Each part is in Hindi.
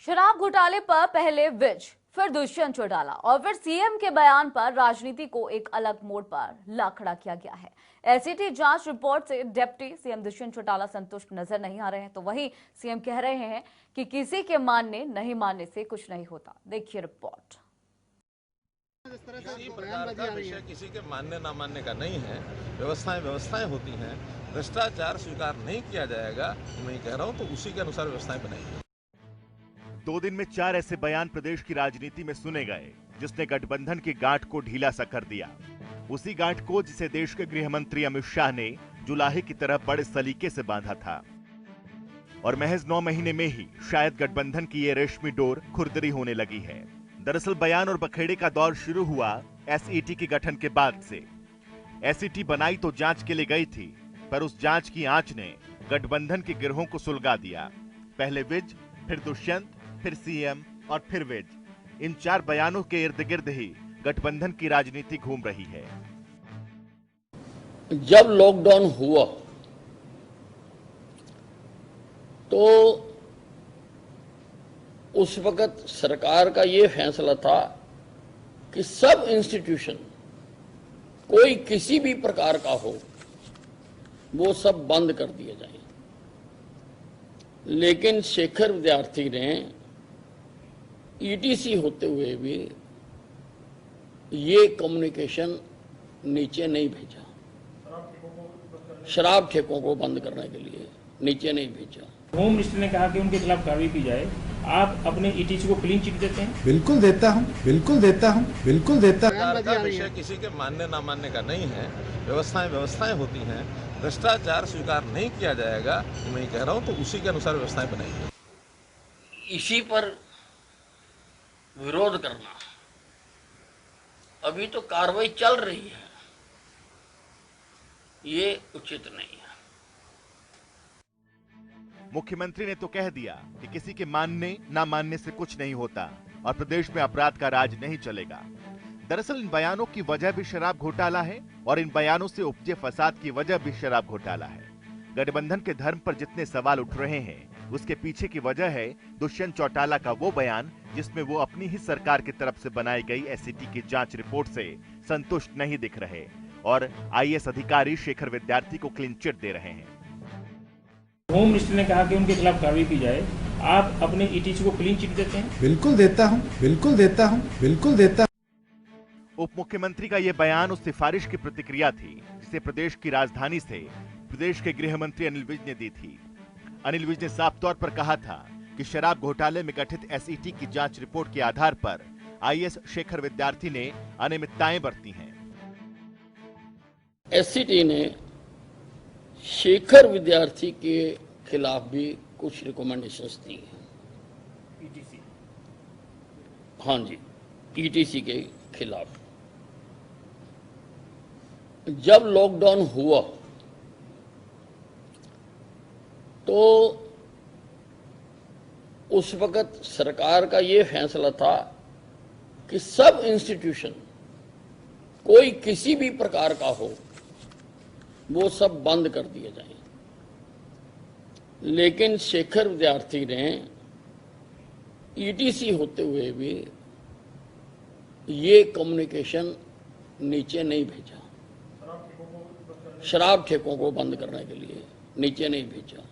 शराब घोटाले पर पहले विज, फिर दुष्यंत चौटाला और फिर सीएम के बयान पर राजनीति को एक अलग मोड़ पर ला खड़ा किया गया है। एसआईटी जांच रिपोर्ट से डिप्टी सीएम दुष्यंत चौटाला संतुष्ट नजर नहीं आ रहे हैं, तो वहीं सीएम कह रहे हैं कि किसी के मानने नहीं मानने से कुछ नहीं होता। देखिए रिपोर्ट। किसी प्रकार का विषय किसी के मानने ना मानने का नहीं है। व्यवस्थाएं होती हैं। भ्रष्टाचार स्वीकार नहीं किया जाएगा, मैं कह रहा हूं, तो उसी के अनुसार व्यवस्थाएं बनाएंगे। 2 दिन में 4 ऐसे बयान प्रदेश की राजनीति में सुने गए जिसने गठबंधन की गांठ को ढीला सा कर दिया। उसी गांठ को जिसे देश के गृह मंत्री अमित शाह ने जुलाहे की तरह बड़े सलीके से बांधा था, और महज 9 महीने में ही शायद गठबंधन की ये रेशमी डोर खुरदरी होने लगी है। दरअसल बयान और बखेड़े का दौर शुरू हुआ एसईटी के गठन के बाद से। एसईटी बनाई तो जांच के लिए गई थी, पर उस जांच की आंच ने गठबंधन के गिरोहों को सुलगा दिया। पहले विज, फिर दुष्यंत, फिर सीएम और फिर विज। इन 4 बयानों के इर्द गिर्द ही गठबंधन की राजनीति घूम रही है। जब लॉकडाउन हुआ तो उस वक्त सरकार का यह फैसला था कि सब इंस्टीट्यूशन, कोई किसी भी प्रकार का हो, वो सब बंद कर दिए जाए। लेकिन शेखर विद्यार्थी ने ईटीसी होते हुए भी ये कम्युनिकेशन नीचे नहीं भेजा। शराब ठेकों को बंद करने के लिए नीचे नहीं भेजा। होम मिनिस्टर ने कहा कि उनके खिलाफ कार्रवाई की जाए। आप अपने ईटीसी को क्लीन चिट देते हैं? बिल्कुल देता हूं, बिल्कुल देता हूं, बिल्कुल देता हूं। का विषय किसी के मानने ना मानने का नहीं है। व्यवस्थाएं होती हैं। भ्रष्टाचार स्वीकार नहीं किया जाएगा, मैं कह रहा हूं, तो उसी के अनुसार व्यवस्थाएं बनाएंगे। इसी पर विरोध करना, अभी तो कार्रवाई चल रही है, ये उचित नहीं है। मुख्यमंत्री ने तो कह दिया कि किसी के मानने ना मानने से कुछ नहीं होता और प्रदेश में अपराध का राज नहीं चलेगा। दरअसल इन बयानों की वजह भी शराब घोटाला है और इन बयानों से उपजे फसाद की वजह भी शराब घोटाला है। गठबंधन के धर्म पर जितने सवाल उठ रहे हैं, उसके पीछे की वजह है दुष्यंत चौटाला का वो बयान जिसमें वो अपनी ही सरकार की तरफ से बनाई गई एसआईटी की जांच रिपोर्ट से संतुष्ट नहीं दिख रहे और आईएएस अधिकारी शेखर विद्यार्थी को क्लीन चिट दे रहे हैं। होम मिनिस्टर ने कहा कि उनके खिलाफ कार्रवाई की जाए। आप अपने ईटीसी को क्लीन चिट देते हैं? बिल्कुल देता हूं, बिल्कुल देता हूं, बिल्कुल देता हूं। उप मुख्यमंत्री का यह बयान उस सिफारिश की प्रतिक्रिया थी जिसे प्रदेश की राजधानी से प्रदेश के गृह मंत्री अनिल विज ने दी थी। अनिल विज ने साफ तौर पर कहा था कि शराब घोटाले में गठित एसईटी की जांच रिपोर्ट के आधार पर आईएएस शेखर विद्यार्थी ने अनियमितताएं बरती हैं। एसईटी ने शेखर विद्यार्थी के खिलाफ भी कुछ रिकमेंडेशंस दी हैं। ईटीसी? हाँ जी, ईटीसी के खिलाफ। जब लॉकडाउन हुआ तो उस वक्त सरकार का यह फैसला था कि सब इंस्टीट्यूशन, कोई किसी भी प्रकार का हो, वो सब बंद कर दिए जाए। लेकिन शेखर विद्यार्थी ने ईटीसी होते हुए भी ये कम्युनिकेशन नीचे नहीं भेजा। शराब ठेकों को बंद करने के लिए नीचे नहीं भेजा।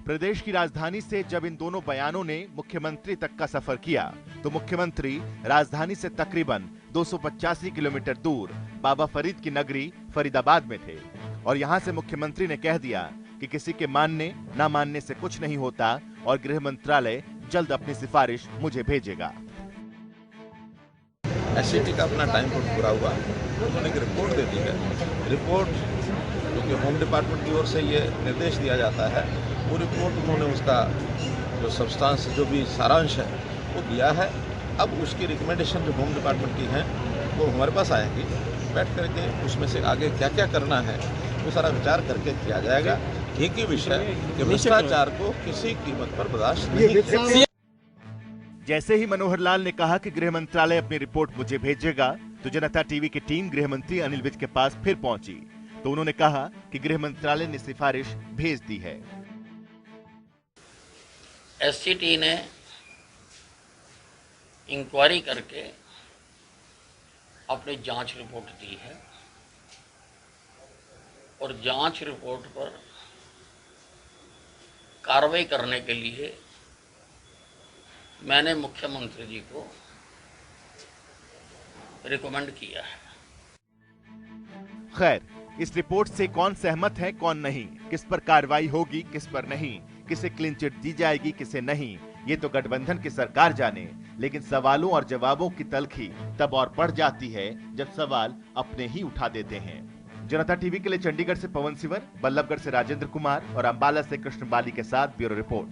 प्रदेश की राजधानी से जब इन दोनों बयानों ने मुख्यमंत्री तक का सफर किया तो मुख्यमंत्री राजधानी से तकरीबन 285 किलोमीटर दूर बाबा फरीद की नगरी फरीदाबाद में थे और यहां से मुख्यमंत्री ने कह दिया कि किसी के मानने ना मानने से कुछ नहीं होता और गृह मंत्रालय जल्द अपनी सिफारिश मुझे भेजेगा। एसआईटी का अपना टाइम पूरा हुआ, उन्होंने एक रिपोर्ट दे दी है। रिपोर्ट क्योंकि होम डिपार्टमेंट की ओर से ये निर्देश दिया जाता है, वो रिपोर्ट उन्होंने उसका जो सब्सटेंस, जो भी सारांश है, वो दिया है। अब उसकी रिकमेंडेशन जो होम डिपार्टमेंट की हैं वो हमारे पास आएंगी। बैठ करके उसमें से आगे क्या क्या करना है वो सारा विचार करके किया जाएगा। एक ही विषय कि भ्रष्टाचार को किसी कीमत पर बर्दाश्त नहीं। जैसे ही मनोहर लाल ने कहा कि गृह मंत्रालय अपनी रिपोर्ट मुझे भेजेगा तो जनता टीवी की टीम गृह मंत्री अनिल विज के पास फिर पहुंची तो उन्होंने कहा कि गृह मंत्रालय ने सिफारिश भेज दी है। एससीटी ने इंक्वायरी करके अपनी जांच रिपोर्ट दी है और जांच रिपोर्ट पर कार्रवाई करने के लिए मैंने मुख्यमंत्री जी को रिकमेंड किया है। खैर, इस रिपोर्ट से कौन सहमत है कौन नहीं, किस पर कार्रवाई होगी किस पर नहीं, किसे क्लीन चिट दी जाएगी किसे नहीं, ये तो गठबंधन की सरकार जाने। लेकिन सवालों और जवाबों की तलखी तब और बढ़ जाती है जब सवाल अपने ही उठा देते हैं। जनता टीवी के लिए चंडीगढ़ से पवन सिवर, बल्लभगढ़ से राजेंद्र कुमार और अंबाला से कृष्ण बाली के साथ ब्यूरो रिपोर्ट।